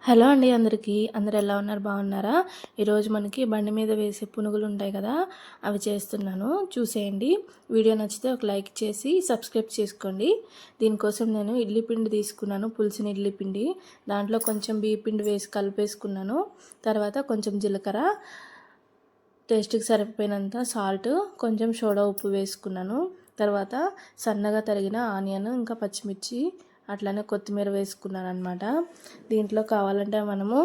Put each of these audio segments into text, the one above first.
Hello అండి అందరికీ. అందరూ ఎలా ఉన్నారు? బాగున్నారా? ఈరోజు మనకి బండి మీద వేసే పునుగులు ఉంటాయి కదా, అవి చేస్తున్నాను, చూసేయండి. వీడియో నచ్చితే ఒక లైక్ చేసి సబ్స్క్రైబ్ చేసుకోండి. దీనికోసం నేను ఇడ్లీ పిండి తీసుకున్నాను, పులిసిన ఇడ్లీ పిండి. దాంట్లో కొంచెం బియ్య పిండి వేసి కలిపేసుకున్నాను. తర్వాత కొంచెం జీలకర్ర, టేస్ట్కి సరిపోయినంత సాల్ట్, కొంచెం సోడా ఉప్పు వేసుకున్నాను. తర్వాత సన్నగా తరిగిన ఆనియన్, ఇంకా పచ్చిమిర్చి, అట్లానే కొత్తిమీర వేసుకున్నాను అనమాట. దీంట్లో కావాలంటే మనము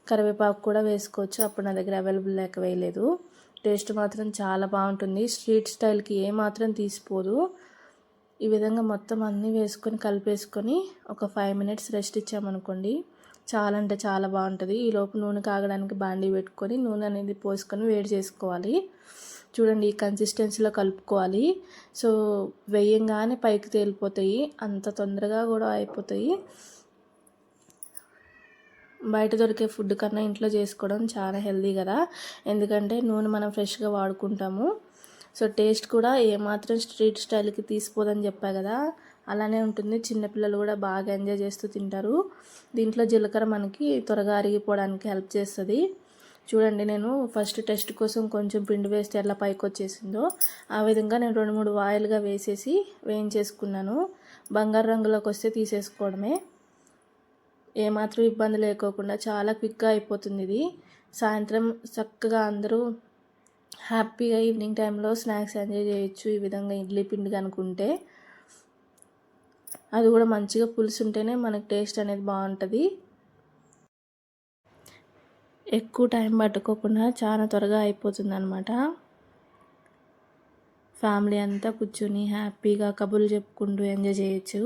కరివేపాకు కూడా వేసుకోవచ్చు. అప్పుడు నా దగ్గర అవైలబుల్ లేక వేయలేదు. టేస్ట్ మాత్రం చాలా బాగుంటుంది. స్ట్రీట్ స్టైల్కి ఏమాత్రం తీసిపోదు. ఈ విధంగా మొత్తం అన్నీ వేసుకొని కలిపేసుకొని ఒక 5 మినిట్స్ రెస్ట్ ఇచ్చామనుకోండి, చాలా అంటే చాలా బాగుంటుంది. ఈలోపు నూనె కాగడానికి బాండీ పెట్టుకొని నూనె అనేది పోసుకొని వేడి చేసుకోవాలి. చూడండి, ఈ కన్సిస్టెన్సీలో కలుపుకోవాలి. సో వేయంగానే పైకి తేలిపోతాయి, అంత తొందరగా కూడా అయిపోతాయి. బయట దొరికే ఫుడ్ కన్నా ఇంట్లో చేసుకోవడం చాలా హెల్దీ కదా, ఎందుకంటే నూనె మనం ఫ్రెష్గా వాడుకుంటాము. సో టేస్ట్ కూడా ఏమాత్రం స్ట్రీట్ స్టైల్కి తీసిపోదని చెప్పా కదా, అలానే ఉంటుంది. చిన్నపిల్లలు కూడా బాగా ఎంజాయ్ చేస్తూ తింటారు. దీంట్లో జీలకర్ర మనకి త్వరగా అరిగిపోవడానికి హెల్ప్ చేస్తుంది. చూడండి, నేను ఫస్ట్ టెస్ట్ కోసం కొంచెం పిండి వేస్తే ఎలా పైకి వచ్చేసిందో, ఆ విధంగా నేను 2-3 వాయిల్గా వేసేసి వేయించేసుకున్నాను. బంగారు రంగులోకి వస్తే తీసేసుకోవడమే. ఏమాత్రం ఇబ్బంది లేకోకుండా చాలా క్విక్గా అయిపోతుంది ఇది. సాయంత్రం చక్కగా అందరూ హ్యాపీగా ఈవినింగ్ టైంలో స్నాక్స్ ఎంజాయ్ చేయొచ్చు. ఈ విధంగా ఇడ్లీ పిండి కనుకుంటే, అది కూడా మంచిగా పులుసు ఉంటేనే మనకు టేస్ట్ అనేది బాగుంటుంది. ఎక్కువ టైం పట్టుకోకుండా చాలా త్వరగా అయిపోతుంది అనమాట. ఫ్యామిలీ అంతా కూర్చొని హ్యాపీగా కబుర్లు చెప్పుకుంటూ ఎంజాయ్ చేయొచ్చు.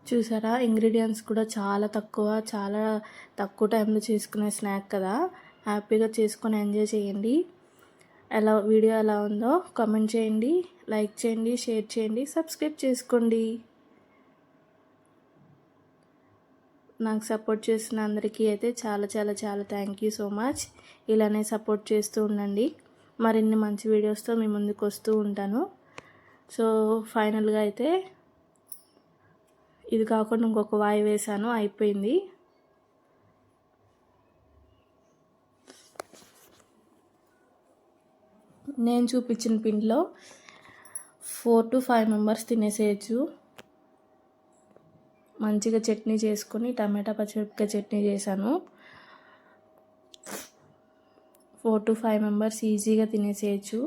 చూసారా, ఇంగ్రీడియంట్స్ కూడా చాలా తక్కువ టైంలో చేసుకునే స్నాక్ కదా, హ్యాపీగా చేసుకొని ఎంజాయ్ చేయండి. వీడియో ఎలా ఉందో కామెంట్ చేయండి, లైక్ చేయండి, షేర్ చేయండి, సబ్స్క్రైబ్ చేసుకోండి. నాకు సపోర్ట్ చేసిన అందరికీ అయితే చాలా థ్యాంక్ యూ సో మచ్. ఇలానే సపోర్ట్ చేస్తూ ఉండండి. మరిన్ని మంచి వీడియోస్తో మీ ముందుకు వస్తూ ఉంటాను. సో ఫైనల్గా అయితే ఇది కాకుండా ఇంకొక వాయి వేసాను, అయిపోయింది. నేను చూపించిన పిండిలో 4 to 5 మెంబర్స్ తినేసేయచ్చు. మంచిగా చట్నీ చేసుకొని టమాటా పచ్చిమిరపకాయ చట్నీ చేశాను. 4 to 5 మెంబర్స్ ఈజీగా తినేసేయచ్చు,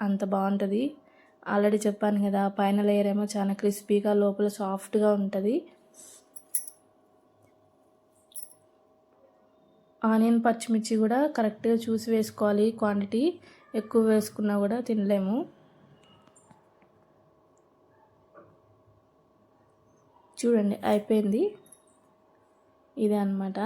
అంత బాగుంటుంది. ఆల్రెడీ చెప్పాను కదా, పైన లేయర్ ఏమో చాలా క్రిస్పీగా, లోపల సాఫ్ట్గా ఉంటుంది. ఆనియన్ పచ్చిమిర్చి కూడా కరెక్ట్గా చూసి వేసుకోవాలి. క్వాంటిటీ ఎక్కువ వేసుకున్నా కూడా తినలేము. చూడండి, అయిపోయింది. ఇదే అన్నమాట.